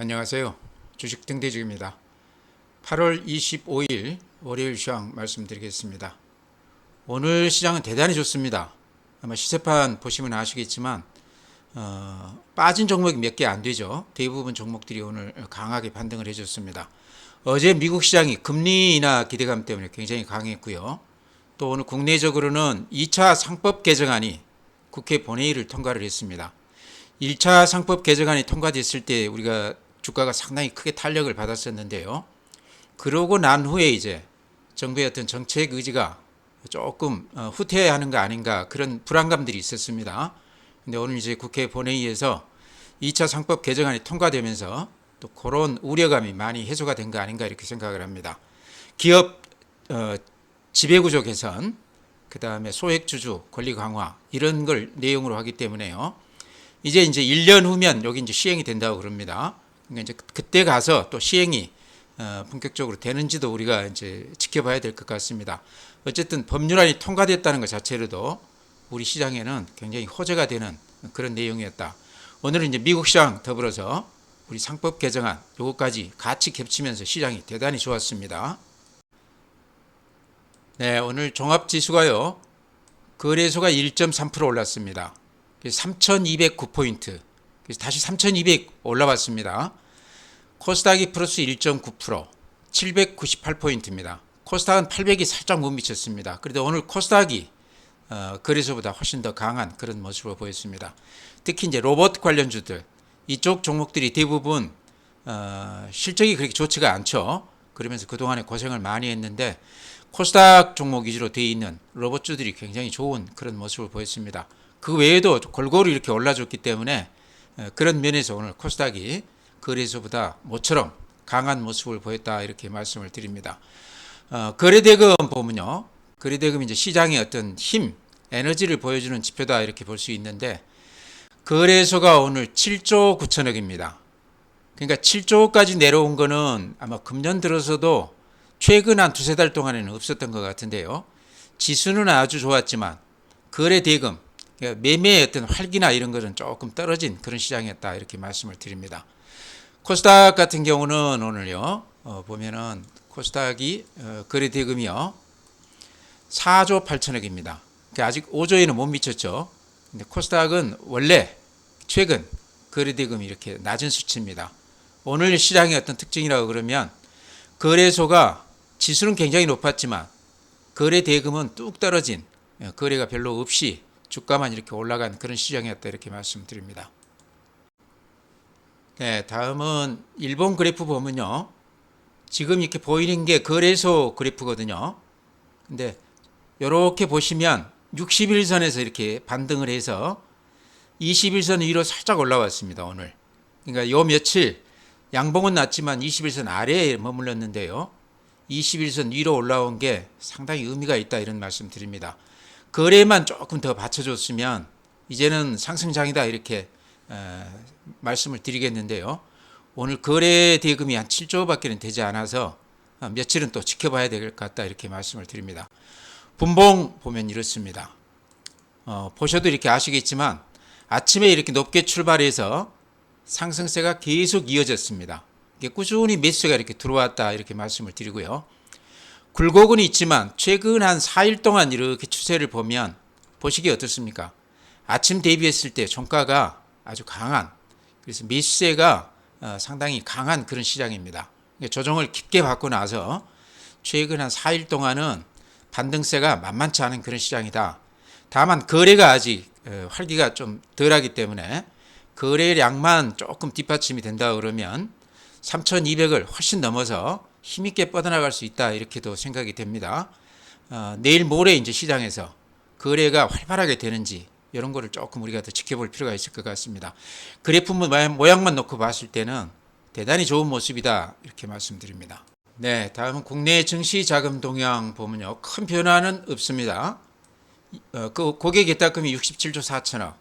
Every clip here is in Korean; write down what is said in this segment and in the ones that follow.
안녕하세요. 주식 등대주입니다. 8월 25일 월요일 시황 말씀드리겠습니다. 오늘 시장은 대단히 좋습니다. 아마 시세판 보시면 아시겠지만 빠진 종목이 몇 개 안 되죠. 대부분 종목들이 오늘 강하게 반등을 해줬습니다. 어제 미국 시장이 금리 인하 기대감 때문에 굉장히 강했고요. 또 오늘 국내적으로는 2차 상법 개정안이 국회 본회의를 통과를 했습니다. 1차 상법 개정안이 통과됐을 때 우리가 주가가 상당히 크게 탄력을 받았었는데요. 그러고 난 후에 이제 정부의 어떤 정책 의지가 조금 후퇴하는 거 아닌가 그런 불안감들이 있었습니다. 근데 오늘 이제 국회 본회의에서 2차 상법 개정안이 통과되면서 또 그런 우려감이 많이 해소가 된 거 아닌가 이렇게 생각을 합니다. 기업 지배구조 개선, 그 다음에 소액주주 권리 강화 이런 걸 내용으로 하기 때문에요. 이제 1년 후면 여기 이제 시행이 된다고 그럽니다. 그러니까 이제 그때 가서 또 시행이 본격적으로 되는지도 우리가 이제 지켜봐야 될 것 같습니다. 어쨌든 법률안이 통과됐다는 것 자체로도 우리 시장에는 굉장히 호재가 되는 그런 내용이었다. 오늘은 이제 미국 시장 더불어서 우리 상법 개정안 요거까지 같이 겹치면서 시장이 대단히 좋았습니다. 네, 오늘 종합지수가요. 거래소가 1.3% 올랐습니다. 3,209포인트. 다시 3,200 올라왔습니다. 코스닥이 플러스 1.9%, 798포인트입니다. 코스닥은 800이 살짝 못 미쳤습니다. 그래도 오늘 코스닥이 거래소보다 훨씬 더 강한 그런 모습을 보였습니다. 특히 이제 로봇 관련주들, 이쪽 종목들이 대부분 실적이 그렇게 좋지가 않죠. 그러면서 그동안에 고생을 많이 했는데 코스닥 종목 위주로 되어 있는 로봇주들이 굉장히 좋은 그런 모습을 보였습니다. 그 외에도 골고루 이렇게 올라줬기 때문에 그런 면에서 오늘 코스닥이 거래소보다 모처럼 강한 모습을 보였다 이렇게 말씀을 드립니다. 거래대금 보면요. 거래대금이 이제 시장의 어떤 힘, 에너지를 보여주는 지표다 이렇게 볼 수 있는데 거래소가 오늘 7조 9천억입니다. 그러니까 7조까지 내려온 거는 아마 금년 들어서도 최근 한 두세 달 동안에는 없었던 것 같은데요. 지수는 아주 좋았지만 거래대금, 매매의 어떤 활기나 이런 것은 조금 떨어진 그런 시장이었다 이렇게 말씀을 드립니다. 코스닥 같은 경우는 오늘요 보면은 코스닥이 거래대금이요 4조 8천억입니다. 그러니까 아직 5조에는 못 미쳤죠. 근데 코스닥은 원래 최근 거래대금이 이렇게 낮은 수치입니다. 오늘 시장의 어떤 특징이라고 그러면 거래소가 지수는 굉장히 높았지만 거래대금은 뚝 떨어진 거래가 별로 없이 주가만 이렇게 올라간 그런 시장이었다 이렇게 말씀드립니다. 네, 다음은 일본 그래프 보면요. 지금 이렇게 보이는 게 거래소 그래프거든요. 근데 이렇게 보시면 60일선에서 이렇게 반등을 해서 21선 위로 살짝 올라왔습니다. 오늘. 그러니까 요 며칠 양봉은 낮지만 21선 아래에 머물렀는데요. 21선 위로 올라온 게 상당히 의미가 있다 이런 말씀 드립니다. 거래만 조금 더 받쳐줬으면 이제는 상승장이다 이렇게 말씀을 드리겠는데요. 오늘 거래 대금이 한 7조밖에 되지 않아서 며칠은 또 지켜봐야 될 것 같다 이렇게 말씀을 드립니다. 분봉 보면 이렇습니다. 보셔도 이렇게 아시겠지만 아침에 이렇게 높게 출발해서 상승세가 계속 이어졌습니다. 꾸준히 매수세가 이렇게 들어왔다 이렇게 말씀을 드리고요. 굴곡은 있지만 최근 한 4일 동안 이렇게 추세를 보면 보시기 어떻습니까? 아침 대비했을 때 종가가 아주 강한, 그래서 매수세가 상당히 강한 그런 시장입니다. 조정을 깊게 받고 나서 최근 한 4일 동안은 반등세가 만만치 않은 그런 시장이다. 다만 거래가 아직 활기가 좀 덜하기 때문에 거래량만 조금 뒷받침이 된다 그러면 3,200을 훨씬 넘어서 힘있게 뻗어나갈 수 있다 이렇게도 생각이 됩니다. 내일 모레 이제 시장에서 거래가 활발하게 되는지 이런 거를 조금 우리가 더 지켜볼 필요가 있을 것 같습니다. 그래프 모양만 놓고 봤을 때는 대단히 좋은 모습이다 이렇게 말씀드립니다. 네, 다음은 국내 증시 자금 동향 보면요 큰 변화는 없습니다. 그 고객 예탁금이 67조 4천억.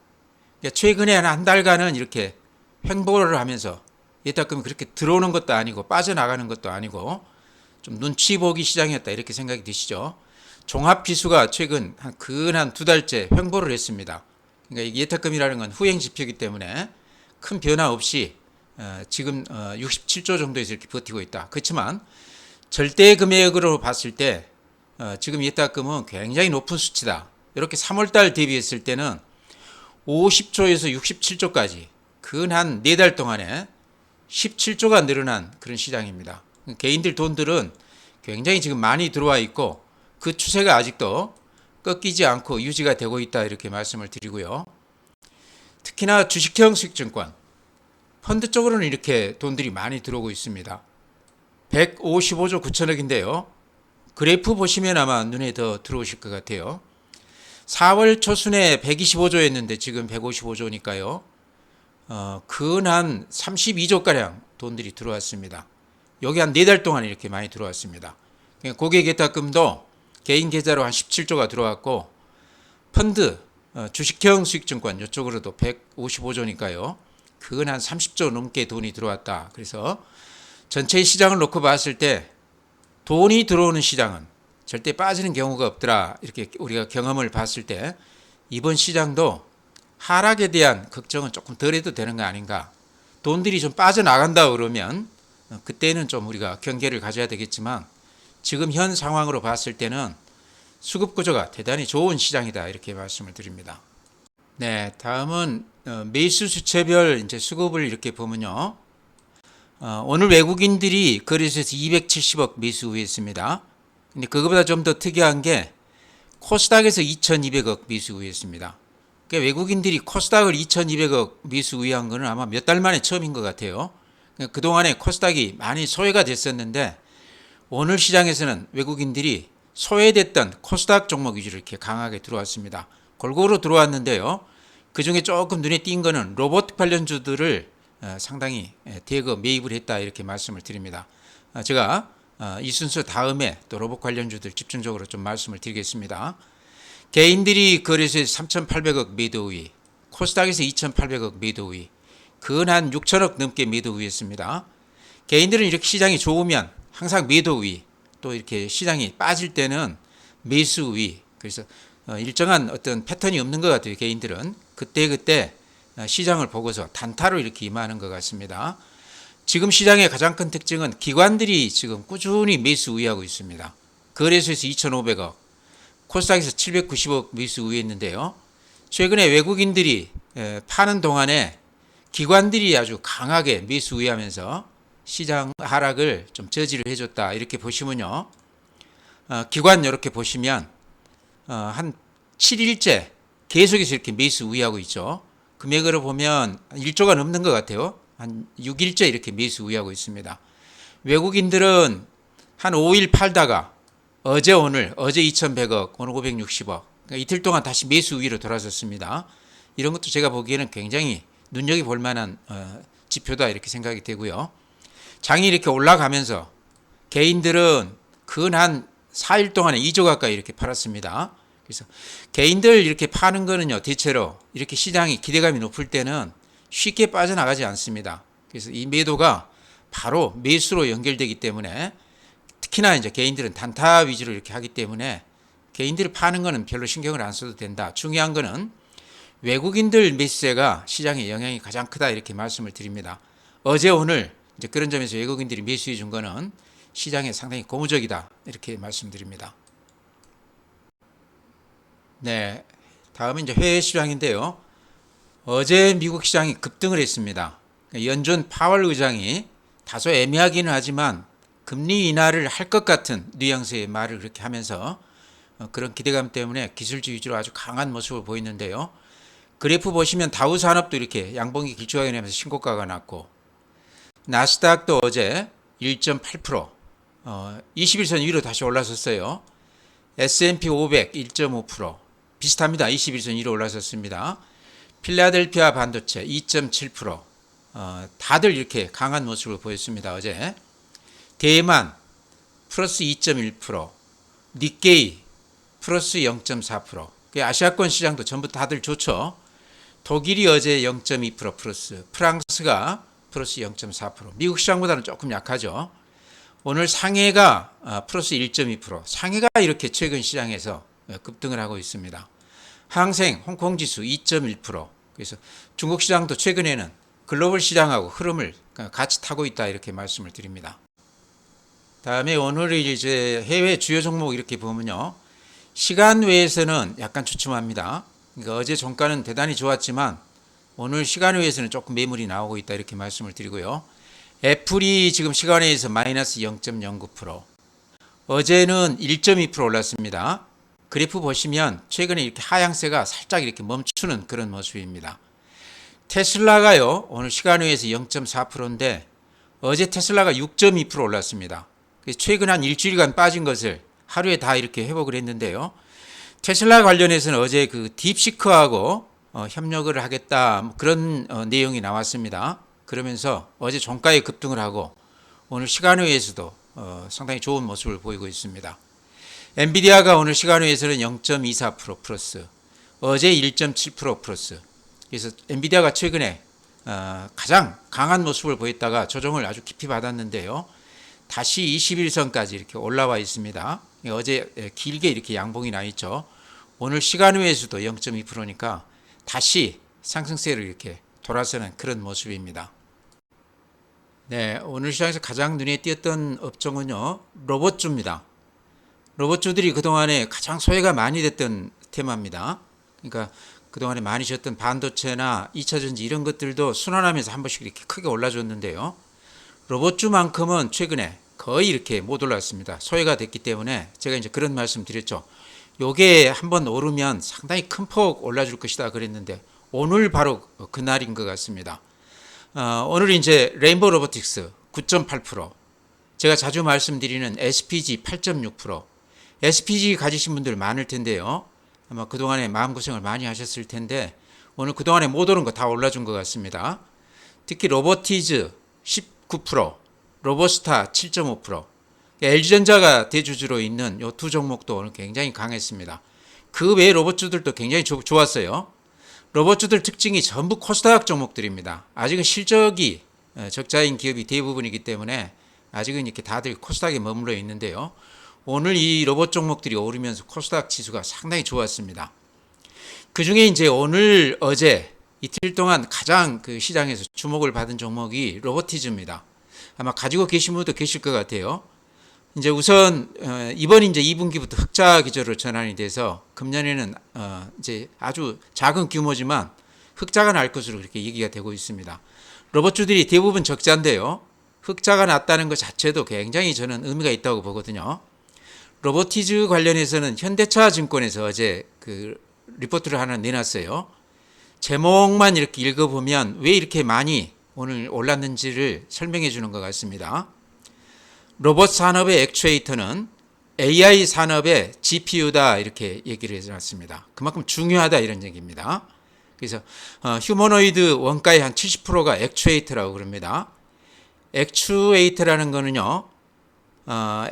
최근에 한 달간은 이렇게 횡보를 하면서 예탁금이 그렇게 들어오는 것도 아니고 빠져나가는 것도 아니고 좀 눈치 보기 시장이었다 이렇게 생각이 드시죠. 종합지수가 최근 한 두 달째 횡보를 했습니다. 그러니까 예탁금이라는 건 후행 지표이기 때문에 큰 변화 없이 지금 67조 정도에서 이렇게 버티고 있다. 그렇지만 절대 금액으로 봤을 때 지금 예탁금은 굉장히 높은 수치다. 이렇게 3월달 대비했을 때는 50조에서 67조까지 근 한 4달 동안에 17조가 늘어난 그런 시장입니다. 개인들 돈들은 굉장히 지금 많이 들어와 있고 그 추세가 아직도 꺾이지 않고 유지가 되고 있다 이렇게 말씀을 드리고요. 특히나 주식형 수익증권 펀드 쪽으로는 이렇게 돈들이 많이 들어오고 있습니다. 155조 9천억인데요. 그래프 보시면 아마 눈에 더 들어오실 것 같아요. 4월 초순에 125조였는데 지금 155조니까요. 근 한 32조가량 돈들이 들어왔습니다. 여기 한 4달 동안 이렇게 많이 들어왔습니다. 고객 예탁금도 개인 계좌로 한 17조가 들어왔고 펀드, 주식형 수익증권 이쪽으로도 155조니까요. 그건 한 30조 넘게 돈이 들어왔다. 그래서 전체 시장을 놓고 봤을 때 돈이 들어오는 시장은 절대 빠지는 경우가 없더라. 이렇게 우리가 경험을 봤을 때 이번 시장도 하락에 대한 걱정은 조금 덜 해도 되는 거 아닌가. 돈들이 좀 빠져나간다 그러면 그때는 좀 우리가 경계를 가져야 되겠지만 지금 현 상황으로 봤을 때는 수급 구조가 대단히 좋은 시장이다 이렇게 말씀을 드립니다. 네, 다음은 매수 주체별 이제 수급을 이렇게 보면요. 오늘 외국인들이 거래소에서 270억 매수 우회했습니다. 근데 그거보다 좀 더 특이한 게 코스닥에서 2,200억 매수 우회했습니다. 그러니까 외국인들이 코스닥을 2,200억 매수 우회한 거는 아마 몇 달 만에 처음인 것 같아요. 그러니까 그동안에 코스닥이 많이 소외가 됐었는데 오늘 시장에서는 외국인들이 소외됐던 코스닥 종목 위주로 이렇게 강하게 들어왔습니다. 골고루 들어왔는데요. 그 중에 조금 눈에 띈 거는 로봇 관련주들을 상당히 대거 매입을 했다 이렇게 말씀을 드립니다. 제가 이 순서 다음에 또 로봇 관련주들 집중적으로 좀 말씀을 드리겠습니다. 개인들이 거래소에서 3,800억 매도 우위, 코스닥에서 2,800억 매도 우위, 근 한 6천억 넘게 매도 우위했습니다. 개인들은 이렇게 시장이 좋으면 항상 매도 우위, 또 이렇게 시장이 빠질 때는 매수 우위. 그래서 일정한 어떤 패턴이 없는 것 같아요. 개인들은 그때 시장을 보고서 단타로 이렇게 임하는 것 같습니다. 지금 시장의 가장 큰 특징은 기관들이 지금 꾸준히 매수 우위하고 있습니다. 거래소에서 2,500억, 코스닥에서 790억 매수 우위했는데요. 최근에 외국인들이 파는 동안에 기관들이 아주 강하게 매수 우위하면서 시장 하락을 좀 저지를 해줬다 이렇게 보시면요. 기관 이렇게 보시면 한 7일째 계속해서 이렇게 매수 우위하고 있죠. 금액으로 보면 1조가 넘는 것 같아요. 한 6일째 이렇게 매수 우위하고 있습니다. 외국인들은 한 5일 팔다가 어제 2,100억, 오늘 560억. 그러니까 이틀 동안 다시 매수 우위로 돌아섰습니다. 이런 것도 제가 보기에는 굉장히 눈여겨볼 만한 지표다 이렇게 생각이 되고요. 장이 이렇게 올라가면서 개인들은 근 한 4일 동안에 2조 가까이 이렇게 팔았습니다. 그래서 개인들 이렇게 파는 거는요, 대체로 이렇게 시장이 기대감이 높을 때는 쉽게 빠져나가지 않습니다. 그래서 이 매도가 바로 매수로 연결되기 때문에 특히나 이제 개인들은 단타 위주로 이렇게 하기 때문에 개인들이 파는 거는 별로 신경을 안 써도 된다. 중요한 거는 외국인들 매수세가 시장에 영향이 가장 크다 이렇게 말씀을 드립니다. 어제 오늘 이제 그런 점에서 외국인들이 매수해 준 거는 시장에 상당히 고무적이다 이렇게 말씀드립니다. 네, 다음은 이제 해외 시장인데요. 어제 미국 시장이 급등을 했습니다. 연준 파월 의장이 다소 애매하기는 하지만 금리 인하를 할 것 같은 뉘앙스의 말을 그렇게 하면서 그런 기대감 때문에 기술주 위주로 아주 강한 모습을 보이는데요. 그래프 보시면 다우 산업도 이렇게 양봉이 길쭉하게 내면서 신고가가 났고 나스닥도 어제 1.8% 21선 위로 다시 올라섰어요. S&P 500 1.5% 비슷합니다. 21선 위로 올라섰습니다. 필라델피아 반도체 2.7% 다들 이렇게 강한 모습을 보였습니다. 어제 대만 플러스 2.1%, 니케이 플러스 0.4%. 아시아권 시장도 전부 다들 좋죠. 독일이 어제 0.2% 플러스, 프랑스가 플러스 0.4%. 미국 시장보다는 조금 약하죠. 오늘 상해가 플러스 1.2%. 상해가 이렇게 최근 시장에서 급등을 하고 있습니다. 항생, 홍콩 지수 2.1%. 그래서 중국 시장도 최근에는 글로벌 시장하고 흐름을 같이 타고 있다 이렇게 말씀을 드립니다. 다음에 오늘 이제 해외 주요 종목 이렇게 보면요. 시간 외에서는 약간 주춤합니다. 그러니까 어제 종가는 대단히 좋았지만 오늘 시간 외에서는 조금 매물이 나오고 있다 이렇게 말씀을 드리고요. 애플이 지금 시간 외에서 마이너스 0.09%, 어제는 1.2% 올랐습니다. 그래프 보시면 최근에 이렇게 하향세가 살짝 이렇게 멈추는 그런 모습입니다. 테슬라가요, 오늘 시간 외에서 0.4%인데 어제 테슬라가 6.2% 올랐습니다. 최근 한 일주일간 빠진 것을 하루에 다 이렇게 회복을 했는데요. 테슬라 관련해서는 어제 그 딥시크하고 협력을 하겠다 그런 내용이 나왔습니다. 그러면서 어제 종가에 급등을 하고 오늘 시간외에서도 상당히 좋은 모습을 보이고 있습니다. 엔비디아가 오늘 시간외에서는 0.24% 플러스, 어제 1.7% 플러스. 그래서 엔비디아가 최근에 가장 강한 모습을 보였다가 조정을 아주 깊이 받았는데요. 다시 21선까지 이렇게 올라와 있습니다. 어제 길게 이렇게 양봉이 나 있죠. 오늘 시간 외에서도 0.2%니까 다시 상승세를 이렇게 돌아서는 그런 모습입니다. 네, 오늘 시장에서 가장 눈에 띄었던 업종은요, 로봇주입니다. 로봇주들이 그동안에 가장 소외가 많이 됐던 테마입니다. 그러니까 그동안에 많이 쉬었던 반도체나 2차전지 이런 것들도 순환하면서 한 번씩 이렇게 크게 올라줬는데요. 로봇주만큼은 최근에 거의 이렇게 못 올랐습니다. 소외가 됐기 때문에 제가 이제 그런 말씀 드렸죠. 요게 한번 오르면 상당히 큰 폭 올라줄 것이다 그랬는데 오늘 바로 그날인 것 같습니다. 오늘 이제 레인보우 로보틱스 9.8%, 제가 자주 말씀드리는 SPG 8.6%, SPG 가지신 분들 많을 텐데요. 아마 그동안에 마음고생을 많이 하셨을 텐데 오늘 그동안에 못 오른 거 다 올라준 것 같습니다. 특히 로보티즈 19%, 로보스타 7.5%, LG전자가 대주주로 있는 이 두 종목도 오늘 굉장히 강했습니다. 그 외의 로봇주들도 굉장히 좋았어요. 로봇주들 특징이 전부 코스닥 종목들입니다. 아직은 실적이 적자인 기업이 대부분이기 때문에 아직은 이렇게 다들 코스닥에 머물러 있는데요. 오늘 이 로봇 종목들이 오르면서 코스닥 지수가 상당히 좋았습니다. 그 중에 이제 오늘 어제 이틀 동안 가장 그 시장에서 주목을 받은 종목이 로보티즈입니다. 아마 가지고 계신 분도 계실 것 같아요. 이제 우선 이번 이제 2분기부터 흑자 기조로 전환이 돼서 금년에는 이제 아주 작은 규모지만 흑자가 날 것으로 그렇게 얘기가 되고 있습니다. 로봇주들이 대부분 적자인데요. 흑자가 났다는 것 자체도 굉장히 저는 의미가 있다고 보거든요. 로보티즈 관련해서는 현대차 증권에서 어제 그 리포트를 하나 내놨어요. 제목만 이렇게 읽어보면 왜 이렇게 많이 오늘 올랐는지를 설명해 주는 것 같습니다. 로봇 산업의 액추에이터는 AI 산업의 GPU다 이렇게 얘기를 해놨습니다. 그만큼 중요하다 이런 얘기입니다. 그래서 휴머노이드 원가의 한 70%가 액추에이터라고 그럽니다. 액추에이터라는 거는요,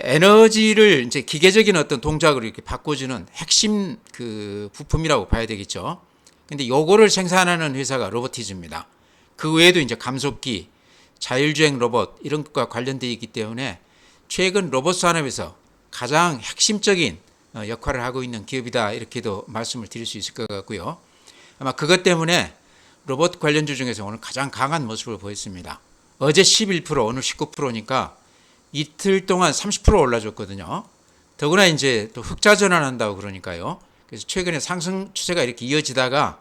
에너지를 이제 기계적인 어떤 동작으로 이렇게 바꿔주는 핵심 그 부품이라고 봐야 되겠죠. 근데 요거를 생산하는 회사가 로보티즈입니다. 그 외에도 이제 감속기, 자율주행 로봇 이런 것과 관련되어 있기 때문에 최근 로봇 산업에서 가장 핵심적인 역할을 하고 있는 기업이다 이렇게도 말씀을 드릴 수 있을 것 같고요. 아마 그것 때문에 로봇 관련주 중에서 오늘 가장 강한 모습을 보였습니다. 어제 11%, 오늘 19%니까 이틀 동안 30% 올라줬거든요. 더구나 이제 또 흑자 전환한다고 그러니까요. 그래서 최근에 상승 추세가 이렇게 이어지다가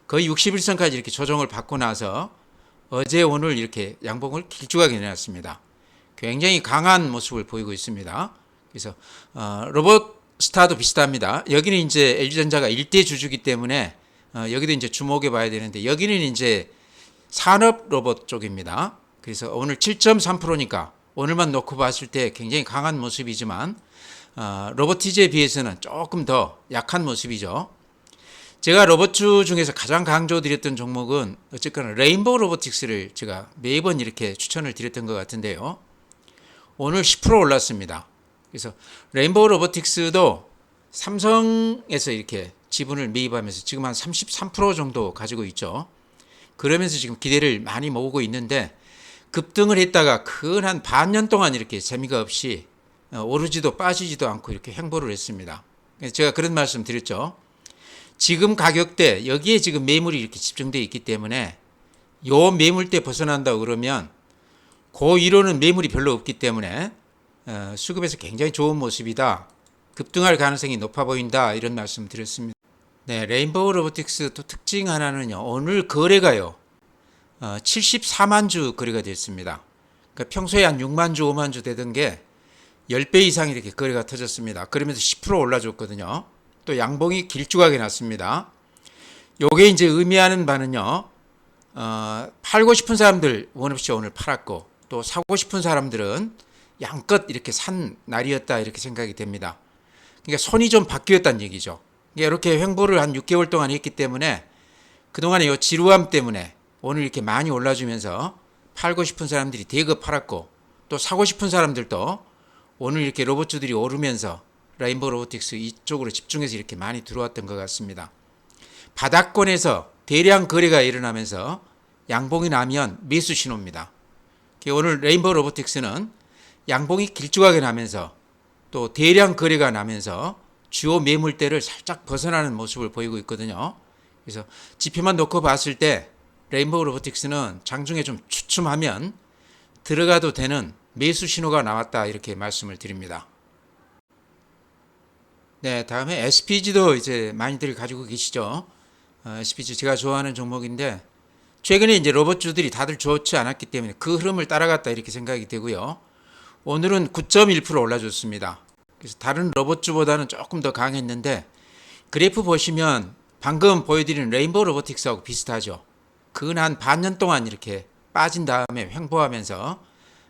거의 61선까지 이렇게 조정을 받고 나서 어제 오늘 이렇게 양봉을 길쭉하게 내놨습니다. 굉장히 강한 모습을 보이고 있습니다. 그래서 로봇스타도 비슷합니다. 여기는 이제 LG전자가 일대 주주기 때문에 여기도 이제 주목해 봐야 되는데 여기는 이제 산업 로봇 쪽입니다. 그래서 오늘 7.3%니까 오늘만 놓고 봤을 때 굉장히 강한 모습이지만 로보티즈에 비해서는 조금 더 약한 모습이죠. 제가 로봇주 중에서 가장 강조드렸던 종목은 어쨌거나 레인보우 로보틱스를 제가 매번 이렇게 추천을 드렸던 것 같은데요. 오늘 10% 올랐습니다. 그래서 레인보우 로보틱스도 삼성에서 이렇게 지분을 매입하면서 지금 한 33% 정도 가지고 있죠. 그러면서 지금 기대를 많이 모으고 있는데 급등을 했다가 근 한 반년 동안 이렇게 재미가 없이 오르지도 빠지지도 않고 이렇게 횡보를 했습니다. 제가 그런 말씀 드렸죠. 지금 가격대 여기에 지금 매물이 이렇게 집중되어 있기 때문에 요 매물대 벗어난다 그러면 그 위로는 매물이 별로 없기 때문에 수급에서 굉장히 좋은 모습이다. 급등할 가능성이 높아 보인다. 이런 말씀 드렸습니다. 네, 레인보우 로보틱스 또 특징 하나는요. 오늘 거래가요. 74만 주 거래가 됐습니다. 그러니까 평소에 한 6만 주, 5만 주 되던 게 10배 이상 이렇게 거래가 터졌습니다. 그러면서 10% 올라줬거든요. 또 양봉이 길쭉하게 났습니다. 요게 이제 의미하는 바는요. 팔고 싶은 사람들 원 없이 오늘 팔았고 또 사고 싶은 사람들은 양껏 이렇게 산 날이었다 이렇게 생각이 됩니다. 그러니까 손이 좀 바뀌었다는 얘기죠. 이렇게 횡보를 한 6개월 동안 했기 때문에 그동안의 이 지루함 때문에 오늘 이렇게 많이 올라주면서 팔고 싶은 사람들이 대거 팔았고 또 사고 싶은 사람들도 오늘 이렇게 로봇주들이 오르면서 레인보우 로보틱스 이쪽으로 집중해서 이렇게 많이 들어왔던 것 같습니다. 바닥권에서 대량 거래가 일어나면서 양봉이 나면 매수 신호입니다. 오늘 레인보우 로보틱스는 양봉이 길쭉하게 나면서 또 대량 거래가 나면서 주요 매물대를 살짝 벗어나는 모습을 보이고 있거든요. 그래서 지표만 놓고 봤을 때 레인보우 로보틱스는 장중에 좀 추춤하면 들어가도 되는 매수 신호가 나왔다 이렇게 말씀을 드립니다. 네, 다음에 SPG도 이제 많이들 가지고 계시죠. SPG 제가 좋아하는 종목인데 최근에 이제 로봇주들이 다들 좋지 않았기 때문에 그 흐름을 따라갔다 이렇게 생각이 되고요. 오늘은 9.1% 올라줬습니다. 그래서 다른 로봇주보다는 조금 더 강했는데 그래프 보시면 방금 보여드린 레인보우 로보틱스하고 비슷하죠. 근 한 반년 동안 이렇게 빠진 다음에 횡보하면서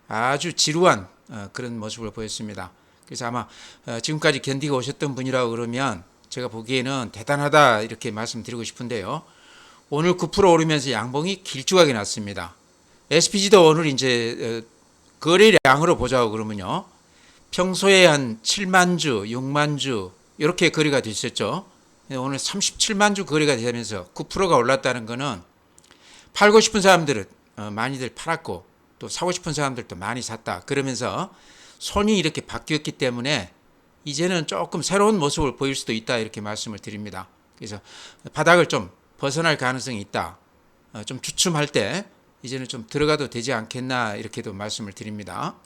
아주 지루한 그런 모습을 보였습니다. 그래서 아마 지금까지 견디고 오셨던 분이라고 그러면 제가 보기에는 대단하다 이렇게 말씀드리고 싶은데요. 오늘 9% 오르면서 양봉이 길쭉하게 났습니다. SPG도 오늘 이제 거래량으로 보자고 그러면요. 평소에 한 7만 주, 6만 주 이렇게 거래가 됐었죠. 오늘 37만 주 거래가 되면서 9%가 올랐다는 것은 팔고 싶은 사람들은 많이들 팔았고 또 사고 싶은 사람들도 많이 샀다. 그러면서 손이 이렇게 바뀌었기 때문에 이제는 조금 새로운 모습을 보일 수도 있다 이렇게 말씀을 드립니다. 그래서 바닥을 좀 벗어날 가능성이 있다. 좀 주춤할 때 이제는 좀 들어가도 되지 않겠나 이렇게도 말씀을 드립니다.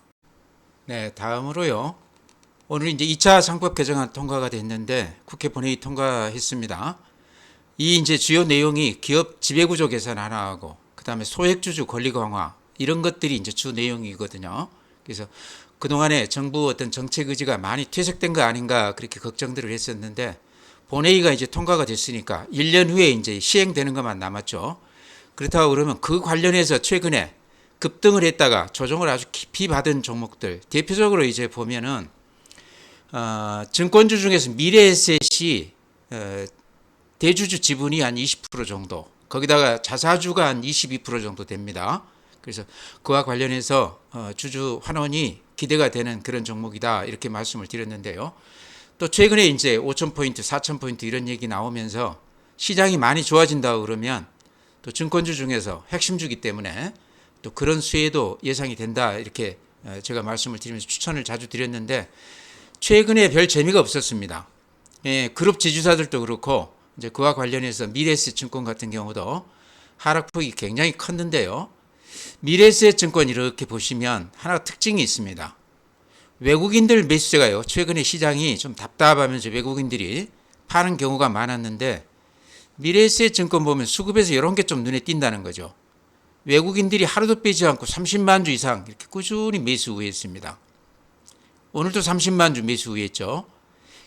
네, 다음으로요. 오늘 이제 2차 상법 개정안 통과가 됐는데 국회 본회의 통과했습니다. 이 이제 주요 내용이 기업 지배구조 개선 하나하고 그다음에 소액주주 권리 강화 이런 것들이 이제 주 내용이거든요. 그래서 그동안에 정부 어떤 정책 의지가 많이 퇴색된 거 아닌가 그렇게 걱정들을 했었는데 본회의가 이제 통과가 됐으니까 1년 후에 이제 시행되는 것만 남았죠. 그렇다고 그러면 그 관련해서 최근에 급등을 했다가 조정을 아주 깊이 받은 종목들 대표적으로 이제 보면은 증권주 중에서 미래에셋이 대주주 지분이 한 20% 정도 거기다가 자사주가 한 22% 정도 됩니다. 그래서 그와 관련해서 주주 환원이 기대가 되는 그런 종목이다 이렇게 말씀을 드렸는데요. 또 최근에 이제 5,000포인트, 4,000포인트 이런 얘기 나오면서 시장이 많이 좋아진다고 그러면 또 증권주 중에서 핵심주기 때문에 또 그런 수혜도 예상이 된다 이렇게 제가 말씀을 드리면서 추천을 자주 드렸는데 최근에 별 재미가 없었습니다. 예, 그룹 지주사들도 그렇고 이제 그와 관련해서 미래에셋 증권 같은 경우도 하락폭이 굉장히 컸는데요. 미래에셋 증권 이렇게 보시면 하나 특징이 있습니다. 외국인들 매수세가요. 최근에 시장이 좀 답답하면서 외국인들이 파는 경우가 많았는데 미래에셋 증권 보면 수급에서 이런 게 좀 눈에 띈다는 거죠. 외국인들이 하루도 빼지 않고 30만 주 이상 이렇게 꾸준히 매수 우회했습니다. 오늘도 30만 주 매수 우회했죠.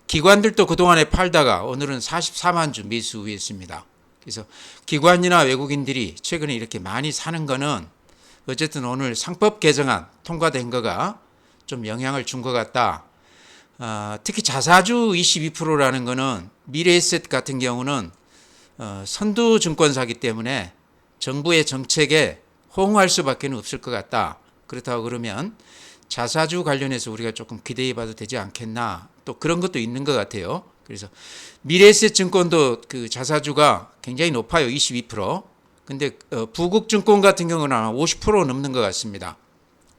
기관들도 그동안에 팔다가 오늘은 44만 주 매수 우회했습니다. 그래서 기관이나 외국인들이 최근에 이렇게 많이 사는 거는 어쨌든 오늘 상법 개정안 통과된 거가 좀 영향을 준 것 같다. 특히 자사주 22%라는 거는 미래에셋 같은 경우는 선두 증권사기 때문에 정부의 정책에 호응할 수밖에 없을 것 같다. 그렇다고 그러면 자사주 관련해서 우리가 조금 기대해 봐도 되지 않겠나. 또 그런 것도 있는 것 같아요. 그래서 미래에셋 증권도 그 자사주가 굉장히 높아요. 22%. 근데 부국증권 같은 경우는 아마 50% 넘는 것 같습니다.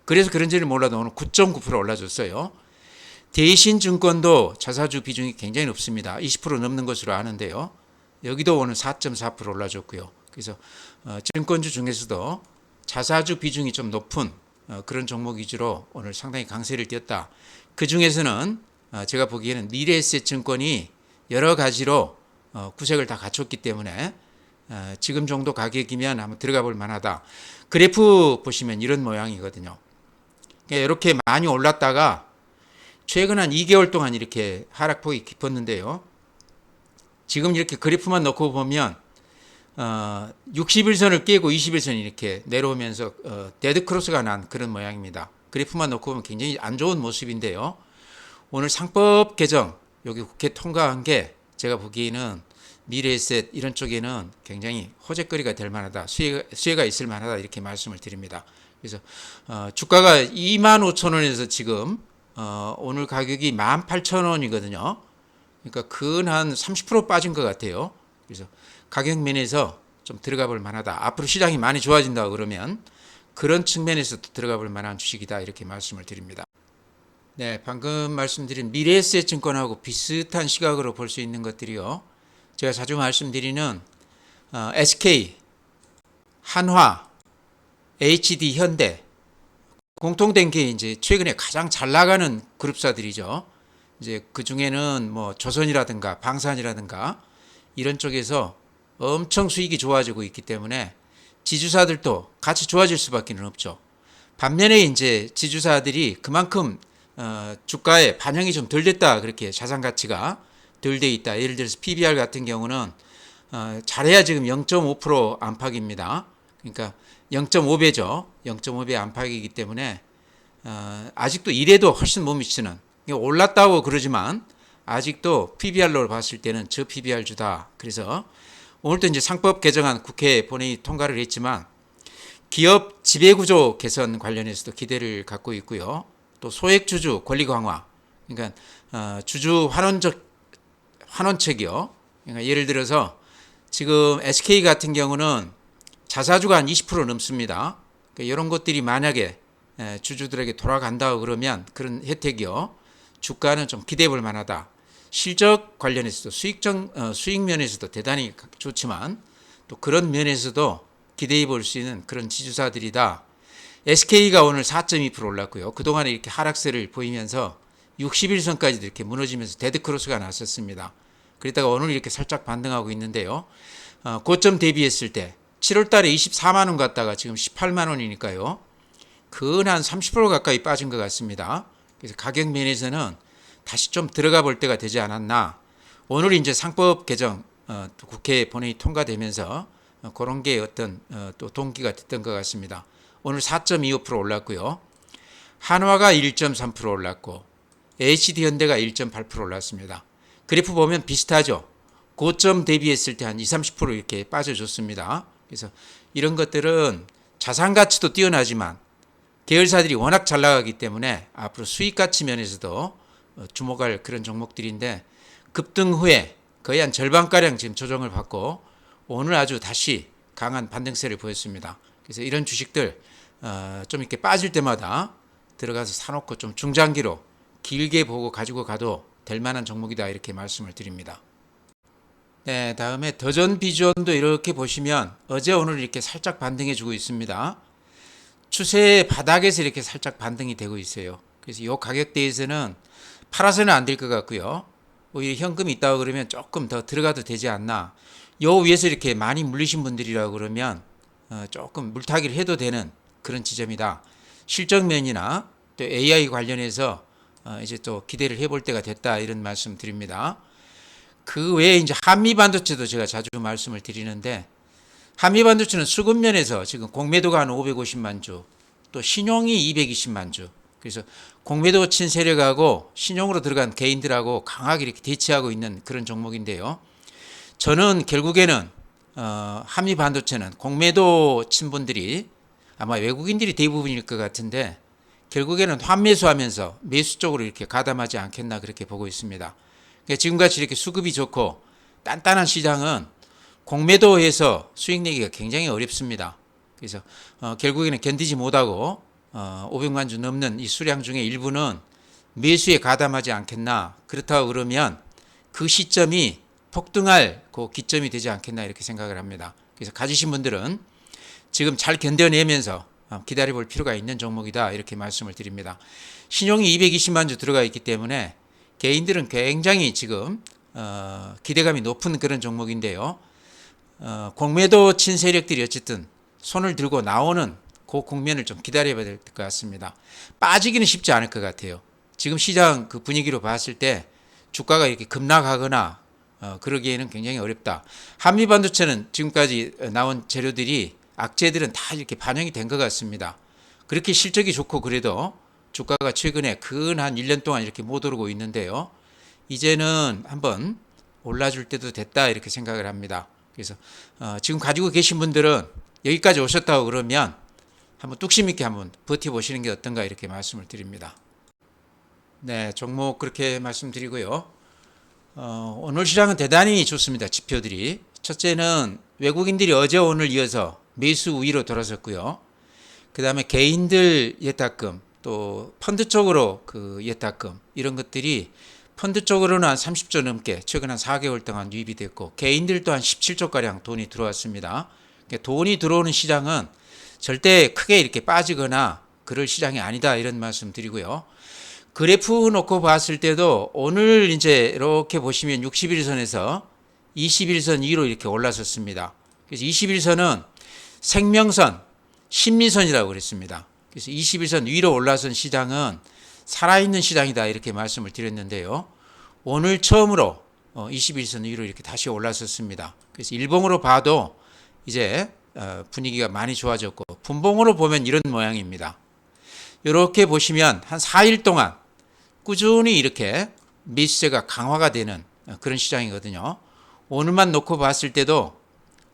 그래서 그런지는 몰라도 오늘 9.9% 올라줬어요. 대신증권도 자사주 비중이 굉장히 높습니다. 20% 넘는 것으로 아는데요. 여기도 오늘 4.4% 올라줬고요. 그래서 증권주 중에서도 자사주 비중이 좀 높은 그런 종목 위주로 오늘 상당히 강세를 띄었다. 그 중에서는 제가 보기에는 미래에셋 증권이 여러 가지로 구색을 다 갖췄기 때문에 지금 정도 가격이면 한번 들어가 볼 만하다. 그래프 보시면 이런 모양이거든요. 이렇게 많이 올랐다가 최근 한 2개월 동안 이렇게 하락폭이 깊었는데요. 지금 이렇게 그래프만 놓고 보면 60일선을 깨고 20일선이 이렇게 내려오면서 데드크로스가 난 그런 모양입니다. 그래프만 놓고 보면 굉장히 안 좋은 모습인데요. 오늘 상법 개정 여기 국회 통과한 게 제가 보기에는 미래에셋 이런 쪽에는 굉장히 호재거리가 될 만하다. 수혜가 있을 만하다 이렇게 말씀을 드립니다. 그래서 주가가 25,000원에서 지금 오늘 가격이 18,000원이거든요. 그러니까 근 한 30% 빠진 것 같아요. 그래서 가격 면에서 좀 들어가 볼 만하다. 앞으로 시장이 많이 좋아진다 그러면 그런 측면에서 들어가 볼 만한 주식이다 이렇게 말씀을 드립니다. 네, 방금 말씀드린 미래에셋 증권하고 비슷한 시각으로 볼 수 있는 것들이요. 제가 자주 말씀드리는 SK, 한화, HD 현대 공통된 게 이제 최근에 가장 잘 나가는 그룹사들이죠. 이제 그 중에는 뭐 조선이라든가 방산이라든가 이런 쪽에서 엄청 수익이 좋아지고 있기 때문에 지주사들도 같이 좋아질 수밖에 없죠. 반면에 이제 지주사들이 그만큼 주가에 반영이 좀 덜 됐다 그렇게 자산 가치가 덜 돼 있다. 예를 들어서 PBR 같은 경우는 잘해야 지금 0.5% 안팎입니다. 그러니까 0.5배죠. 0.5배 안팎이기 때문에 아직도 이래도 훨씬 못 미치는 올랐다고 그러지만 아직도 PBR로 봤을 때는 저 PBR 주다. 그래서 오늘도 이제 상법 개정안 국회 본회의 통과를 했지만 기업 지배구조 개선 관련해서도 기대를 갖고 있고요. 또 소액주주 권리 강화, 그러니까 주주 환원책이요. 그러니까 예를 들어서 지금 SK 같은 경우는 자사주가 한 20% 넘습니다. 그러니까 이런 것들이 만약에 주주들에게 돌아간다 그러면 그런 혜택이요. 주가는 좀 기대해 볼 만하다. 실적 관련해서도 수익 면에서도 대단히 좋지만 또 그런 면에서도 기대해 볼 수 있는 그런 지주사들이다. SK가 오늘 4.2% 올랐고요. 그동안에 이렇게 하락세를 보이면서 61선까지도 이렇게 무너지면서 데드크로스가 났었습니다. 그러다가 오늘 이렇게 살짝 반등하고 있는데요. 고점 대비했을 때 7월 달에 24만 원 갔다가 지금 18만 원이니까요. 근 한 30% 가까이 빠진 것 같습니다. 그래서 가격 면에서는 다시 좀 들어가 볼 때가 되지 않았나. 오늘 이제 상법 개정 국회 본회의 통과되면서 그런 게 어떤 또 동기가 됐던 것 같습니다. 오늘 4.25% 올랐고요. 한화가 1.3% 올랐고 HD 현대가 1.8% 올랐습니다. 그래프 보면 비슷하죠. 고점 대비했을 때 한 20, 30% 이렇게 빠져줬습니다. 그래서 이런 것들은 자산 가치도 뛰어나지만 계열사들이 워낙 잘 나가기 때문에 앞으로 수익 가치 면에서도 주목할 그런 종목들인데 급등 후에 거의 한 절반가량 지금 조정을 받고 오늘 아주 다시 강한 반등세를 보였습니다. 그래서 이런 주식들 좀 이렇게 빠질 때마다 들어가서 사놓고 좀 중장기로 길게 보고 가지고 가도 될 만한 종목이다 이렇게 말씀을 드립니다. 네, 다음에 더전 비전도 이렇게 보시면 어제 오늘 이렇게 살짝 반등해 주고 있습니다. 추세 바닥에서 이렇게 살짝 반등이 되고 있어요. 그래서 이 가격대에서는 팔아서는 안 될 것 같고요. 오히려 현금이 있다고 그러면 조금 더 들어가도 되지 않나. 요 위에서 이렇게 많이 물리신 분들이라고 그러면 조금 물타기를 해도 되는 그런 지점이다. 실적면이나 또 AI 관련해서 이제 또 기대를 해볼 때가 됐다 이런 말씀 드립니다. 그 외에 이제 한미반도체도 제가 자주 말씀을 드리는데 한미반도체는 수급면에서 지금 공매도가 한 550만 주, 또 신용이 220만 주. 그래서 공매도 친 세력하고 신용으로 들어간 개인들하고 강하게 이렇게 대치하고 있는 그런 종목인데요. 저는 결국에는 한미반도체는 공매도 친 분들이 아마 외국인들이 대부분일 것 같은데 결국에는 환매수하면서 매수 쪽으로 이렇게 가담하지 않겠나 그렇게 보고 있습니다. 그러니까 지금같이 이렇게 수급이 좋고 단단한 시장은 공매도해서 수익 내기가 굉장히 어렵습니다. 그래서 결국에는 견디지 못하고 500만 주 넘는 이 수량 중에 일부는 매수에 가담하지 않겠나. 그렇다고 그러면 그 시점이 폭등할 그 기점이 되지 않겠나 이렇게 생각을 합니다. 그래서 가지신 분들은 지금 잘 견뎌내면서 기다려 볼 필요가 있는 종목이다 이렇게 말씀을 드립니다. 신용이 220만 주 들어가 있기 때문에 개인들은 굉장히 지금 기대감이 높은 그런 종목인데요. 공매도 친 세력들이 어쨌든 손을 들고 나오는 그 국면을 좀 기다려야 될 것 같습니다. 빠지기는 쉽지 않을 것 같아요. 지금 시장 그 분위기로 봤을 때 주가가 이렇게 급락하거나 그러기에는 굉장히 어렵다. 한미반도체는 지금까지 나온 재료들이 악재들은 다 이렇게 반영이 된 것 같습니다. 그렇게 실적이 좋고 그래도 주가가 최근에 근 한 1년 동안 이렇게 못 오르고 있는데요. 이제는 한번 올라줄 때도 됐다 이렇게 생각을 합니다. 그래서 지금 가지고 계신 분들은 여기까지 오셨다고 그러면 한번 뚝심 있게 한번 버텨보시는 게 어떤가 이렇게 말씀을 드립니다. 네, 종목 그렇게 말씀드리고요. 오늘 시장은 대단히 좋습니다. 지표들이. 첫째는 외국인들이 어제 오늘 이어서 매수 우위로 돌아섰고요. 그 다음에 개인들 예탁금 또 펀드 쪽으로 그 예탁금 이런 것들이 펀드 쪽으로는 한 30조 넘게 최근 한 4개월 동안 유입이 됐고 개인들도 한 17조가량 돈이 들어왔습니다. 그러니까 돈이 들어오는 시장은 절대 크게 이렇게 빠지거나 그럴 시장이 아니다 이런 말씀 드리고요. 그래프 놓고 봤을 때도 오늘 이제 이렇게 보시면 61선에서 21선 위로 이렇게 올라섰습니다. 그래서 21선은 생명선, 심리선이라고 그랬습니다. 그래서 21선 위로 올라선 시장은 살아있는 시장이다 이렇게 말씀을 드렸는데요. 오늘 처음으로 21선 위로 이렇게 다시 올라섰습니다. 그래서 일봉으로 봐도 이제 분위기가 많이 좋아졌고 분봉으로 보면 이런 모양입니다. 이렇게 보시면 한 4일 동안 꾸준히 이렇게 매수세가 강화가 되는 그런 시장이거든요. 오늘만 놓고 봤을 때도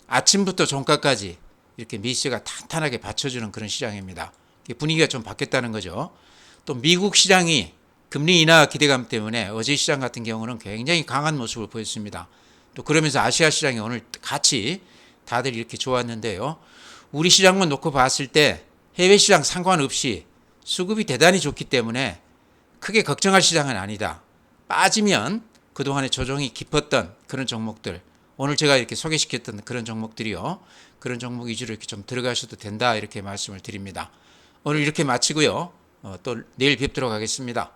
아침부터 종가까지 이렇게 매수세가 탄탄하게 받쳐주는 그런 시장입니다. 분위기가 좀 바뀌었다는 거죠. 또 미국 시장이 금리 인하 기대감 때문에 어제 시장 같은 경우는 굉장히 강한 모습을 보였습니다. 또 그러면서 아시아 시장이 오늘 같이 다들 이렇게 좋았는데요. 우리 시장만 놓고 봤을 때 해외 시장 상관없이 수급이 대단히 좋기 때문에 크게 걱정할 시장은 아니다. 빠지면 그동안에 조정이 깊었던 그런 종목들, 오늘 제가 이렇게 소개시켰던 그런 종목들이요. 그런 종목 위주로 이렇게 좀 들어가셔도 된다 이렇게 말씀을 드립니다. 오늘 이렇게 마치고요. 또 내일 뵙도록 하겠습니다.